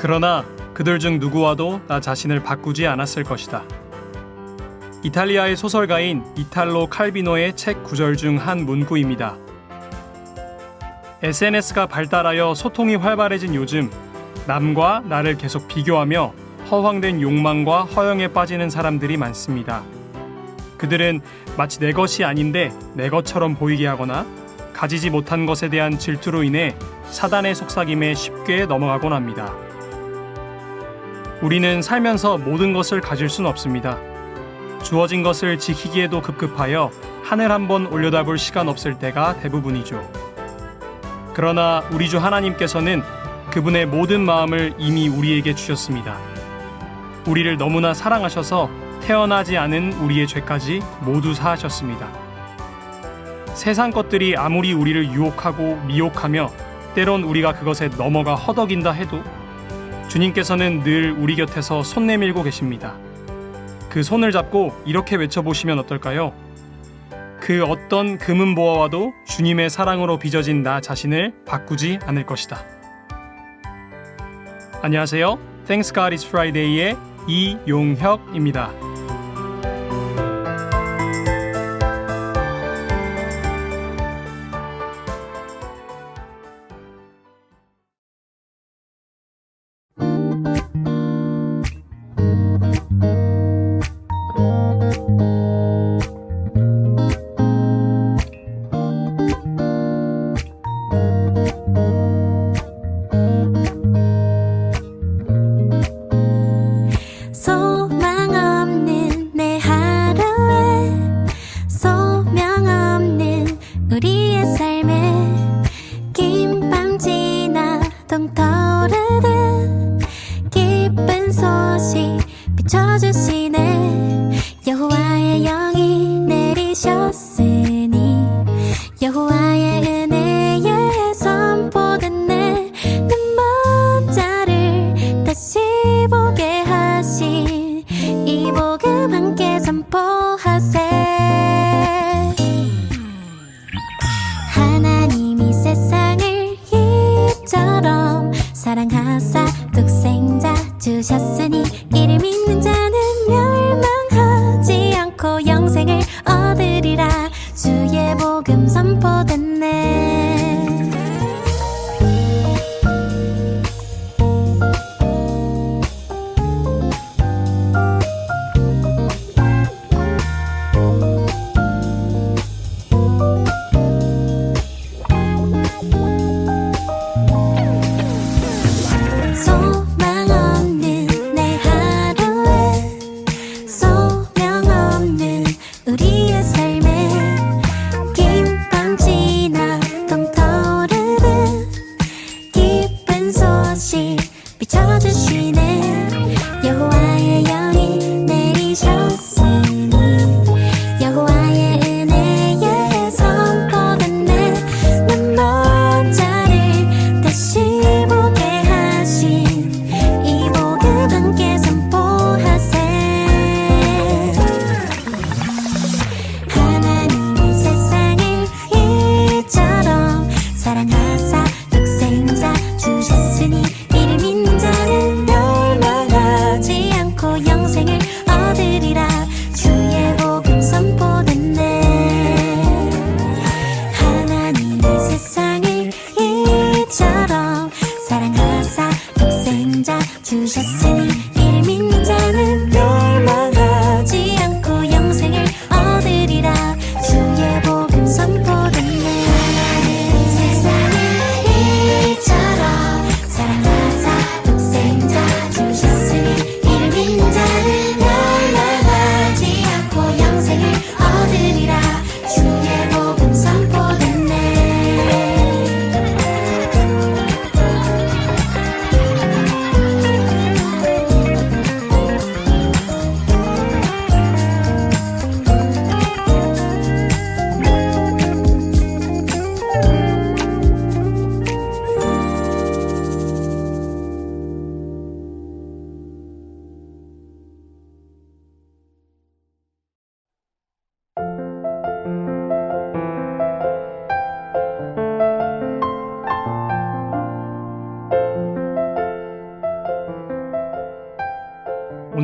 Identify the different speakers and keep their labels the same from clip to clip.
Speaker 1: 그러나 그들 중 누구와도 나 자신을 바꾸지 않았을 것이다. 이탈리아의 소설가인 이탈로 칼비노의 책 구절 중 한 문구입니다. SNS가 발달하여 소통이 활발해진 요즘, 남과 나를 계속 비교하며 허황된 욕망과 허영에 빠지는 사람들이 많습니다. 그들은 마치 내 것이 아닌데 내 것처럼 보이게 하거나 가지지 못한 것에 대한 질투로 인해 사단의 속삭임에 쉽게 넘어가곤 합니다. 우리는 살면서 모든 것을 가질 순 없습니다. 주어진 것을 지키기에도 급급하여 하늘 한번 올려다볼 시간 없을 때가 대부분이죠. 그러나 우리 주 하나님께서는 그분의 모든 마음을 이미 우리에게 주셨습니다. 우리를 너무나 사랑하셔서 태어나지 않은 우리의 죄까지 모두 사하셨습니다. 세상 것들이 아무리 우리를 유혹하고 미혹하며 때론 우리가 그것에 넘어가 허덕인다 해도 주님께서는 늘 우리 곁에서 손 내밀고 계십니다. 그 손을 잡고 이렇게 외쳐보시면 어떨까요? 그 어떤 금은보화와도 주님의 사랑으로 빚어진 나 자신을 바꾸지 않을 것이다. 안녕하세요. Thanks God It's Friday의 이용혁입니다.
Speaker 2: 소망 없는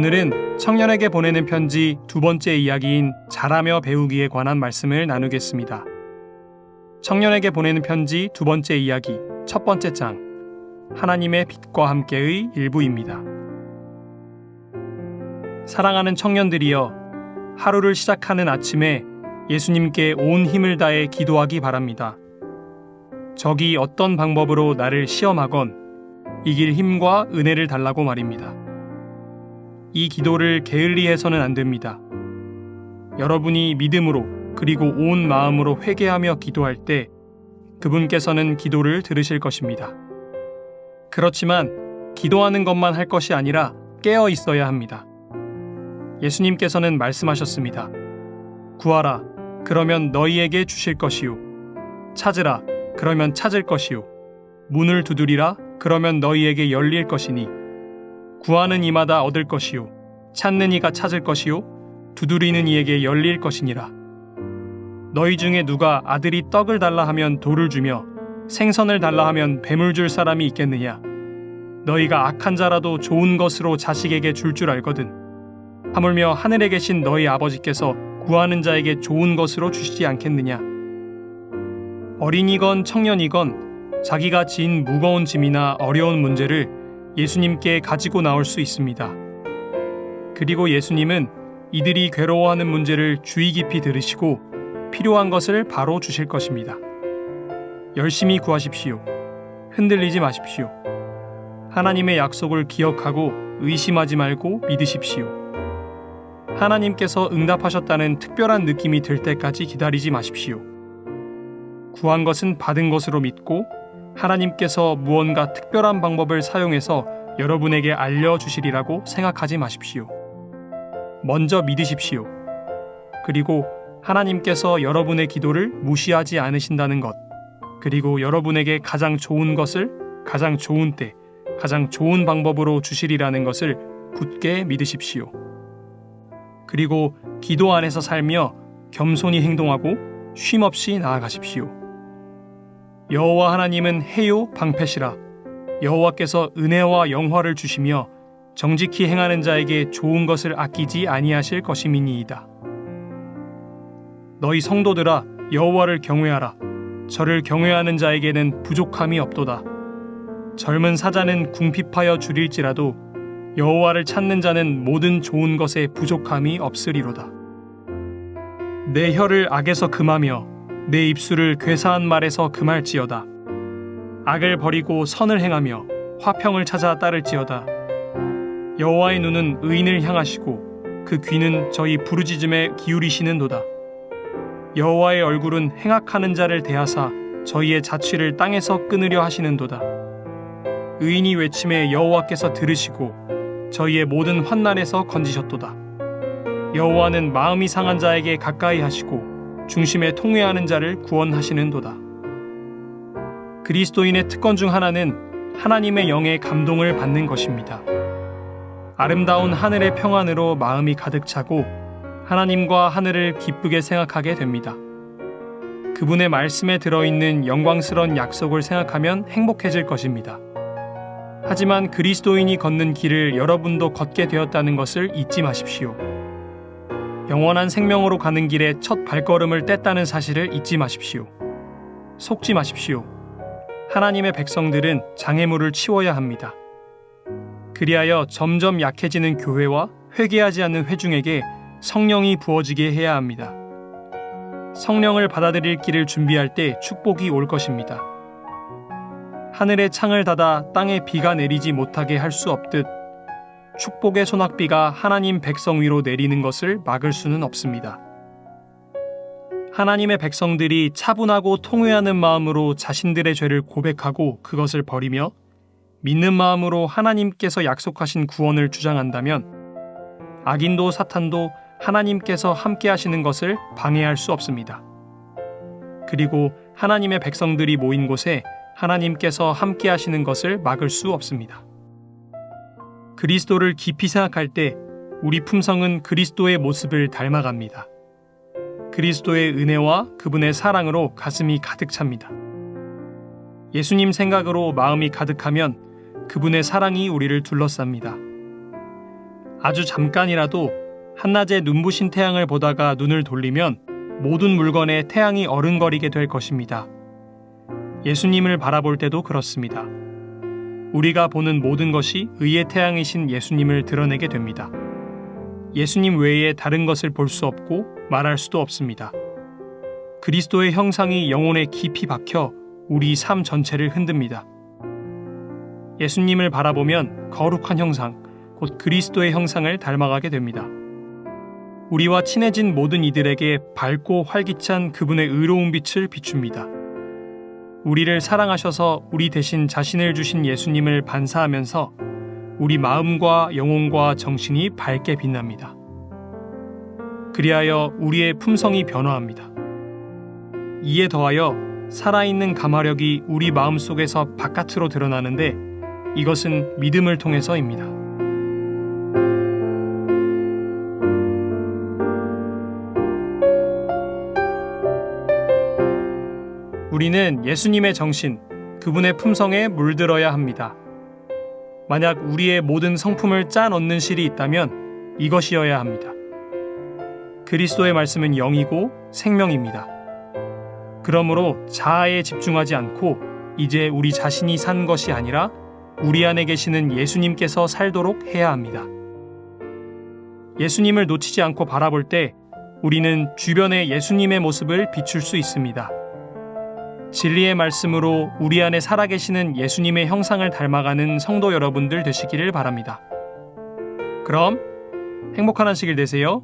Speaker 1: 오늘은 청년에게 보내는 편지 두 번째 이야기인 잘하며 배우기에 관한 말씀을 나누겠습니다. 청년에게 보내는 편지 두 번째 이야기 첫 번째 장 하나님의 빛과 함께의 일부입니다. 사랑하는 청년들이여, 하루를 시작하는 아침에 예수님께 온 힘을 다해 기도하기 바랍니다. 적이 어떤 방법으로 나를 시험하건 이길 힘과 은혜를 달라고 말입니다. 이 기도를 게을리해서는 안 됩니다. 여러분이 믿음으로 그리고 온 마음으로 회개하며 기도할 때 그분께서는 기도를 들으실 것입니다. 그렇지만 기도하는 것만 할 것이 아니라 깨어 있어야 합니다. 예수님께서는 말씀하셨습니다. 구하라, 그러면 너희에게 주실 것이요. 찾으라, 그러면 찾을 것이요. 문을 두드리라, 그러면 너희에게 열릴 것이니. 구하는 이마다 얻을 것이요. 찾는 이가 찾을 것이요. 두드리는 이에게 열릴 것이니라. 너희 중에 누가 아들이 떡을 달라 하면 돌을 주며 생선을 달라 하면 뱀을 줄 사람이 있겠느냐? 너희가 악한 자라도 좋은 것으로 자식에게 줄 알거든. 하물며 하늘에 계신 너희 아버지께서 구하는 자에게 좋은 것으로 주시지 않겠느냐? 어린이건 청년이건 자기가 진 무거운 짐이나 어려운 문제를 예수님께 가지고 나올 수 있습니다. 그리고 예수님은 이들이 괴로워하는 문제를 주의 깊이 들으시고 필요한 것을 바로 주실 것입니다. 열심히 구하십시오. 흔들리지 마십시오. 하나님의 약속을 기억하고 의심하지 말고 믿으십시오. 하나님께서 응답하셨다는 특별한 느낌이 들 때까지 기다리지 마십시오. 구한 것은 받은 것으로 믿고 하나님께서 무언가 특별한 방법을 사용해서 여러분에게 알려주시리라고 생각하지 마십시오. 먼저 믿으십시오. 그리고 하나님께서 여러분의 기도를 무시하지 않으신다는 것, 그리고 여러분에게 가장 좋은 것을 가장 좋은 때, 가장 좋은 방법으로 주시리라는 것을 굳게 믿으십시오. 그리고 기도 안에서 살며 겸손히 행동하고 쉼없이 나아가십시오. 여호와 하나님은 해요 방패시라. 여호와께서 은혜와 영화를 주시며 정직히 행하는 자에게 좋은 것을 아끼지 아니하실 것임이니이다. 너희 성도들아, 여호와를 경외하라. 저를 경외하는 자에게는 부족함이 없도다. 젊은 사자는 궁핍하여 줄일지라도 여호와를 찾는 자는 모든 좋은 것에 부족함이 없으리로다. 내 혀를 악에서 금하며 내 입술을 괴사한 말에서 금할지어다. 악을 버리고 선을 행하며 화평을 찾아 따를지어다. 여호와의 눈은 의인을 향하시고 그 귀는 저희 부르짖음에 기울이시는도다. 여호와의 얼굴은 행악하는 자를 대하사 저희의 자취를 땅에서 끊으려 하시는도다. 의인이 외침에 여호와께서 들으시고 저희의 모든 환난에서 건지셨도다. 여호와는 마음이 상한 자에게 가까이 하시고 중심에 통회하는 자를 구원하시는도다. 그리스도인의 특권 중 하나는 하나님의 영의 감동을 받는 것입니다. 아름다운 하늘의 평안으로 마음이 가득 차고 하나님과 하늘을 기쁘게 생각하게 됩니다. 그분의 말씀에 들어있는 영광스러운 약속을 생각하면 행복해질 것입니다. 하지만 그리스도인이 걷는 길을 여러분도 걷게 되었다는 것을 잊지 마십시오. 영원한 생명으로 가는 길에 첫 발걸음을 뗐다는 사실을 잊지 마십시오. 속지 마십시오. 하나님의 백성들은 장애물을 치워야 합니다. 그리하여 점점 약해지는 교회와 회개하지 않는 회중에게 성령이 부어지게 해야 합니다. 성령을 받아들일 길을 준비할 때 축복이 올 것입니다. 하늘의 창을 닫아 땅에 비가 내리지 못하게 할 수 없듯 축복의 소낙비가 하나님 백성 위로 내리는 것을 막을 수는 없습니다. 하나님의 백성들이 차분하고 통회하는 마음으로 자신들의 죄를 고백하고 그것을 버리며 믿는 마음으로 하나님께서 약속하신 구원을 주장한다면 악인도 사탄도 하나님께서 함께 하시는 것을 방해할 수 없습니다. 그리고 하나님의 백성들이 모인 곳에 하나님께서 함께 하시는 것을 막을 수 없습니다. 그리스도를 깊이 생각할 때 우리 품성은 그리스도의 모습을 닮아갑니다. 그리스도의 은혜와 그분의 사랑으로 가슴이 가득 찹니다. 예수님 생각으로 마음이 가득하면 그분의 사랑이 우리를 둘러쌉니다. 아주 잠깐이라도 한낮에 눈부신 태양을 보다가 눈을 돌리면 모든 물건에 태양이 어른거리게 될 것입니다. 예수님을 바라볼 때도 그렇습니다. 우리가 보는 모든 것이 의의 태양이신 예수님을 드러내게 됩니다. 예수님 외에 다른 것을 볼 수 없고 말할 수도 없습니다. 그리스도의 형상이 영혼에 깊이 박혀 우리 삶 전체를 흔듭니다. 예수님을 바라보면 거룩한 형상, 곧 그리스도의 형상을 닮아가게 됩니다. 우리와 친해진 모든 이들에게 밝고 활기찬 그분의 의로운 빛을 비춥니다. 우리를 사랑하셔서 우리 대신 자신을 주신 예수님을 반사하면서 우리 마음과 영혼과 정신이 밝게 빛납니다. 그리하여 우리의 품성이 변화합니다. 이에 더하여 살아있는 감화력이 우리 마음속에서 바깥으로 드러나는데 이것은 믿음을 통해서입니다. 우리는 예수님의 정신, 그분의 품성에 물들어야 합니다. 만약 우리의 모든 성품을 짜 넣는 실이 있다면 이것이어야 합니다. 그리스도의 말씀은 영이고 생명입니다. 그러므로 자아에 집중하지 않고 이제 우리 자신이 산 것이 아니라 우리 안에 계시는 예수님께서 살도록 해야 합니다. 예수님을 놓치지 않고 바라볼 때 우리는 주변에 예수님의 모습을 비출 수 있습니다. 진리의 말씀으로 우리 안에 살아계시는 예수님의 형상을 닮아가는 성도 여러분들 되시기를 바랍니다. 그럼 행복한 안식일 되세요.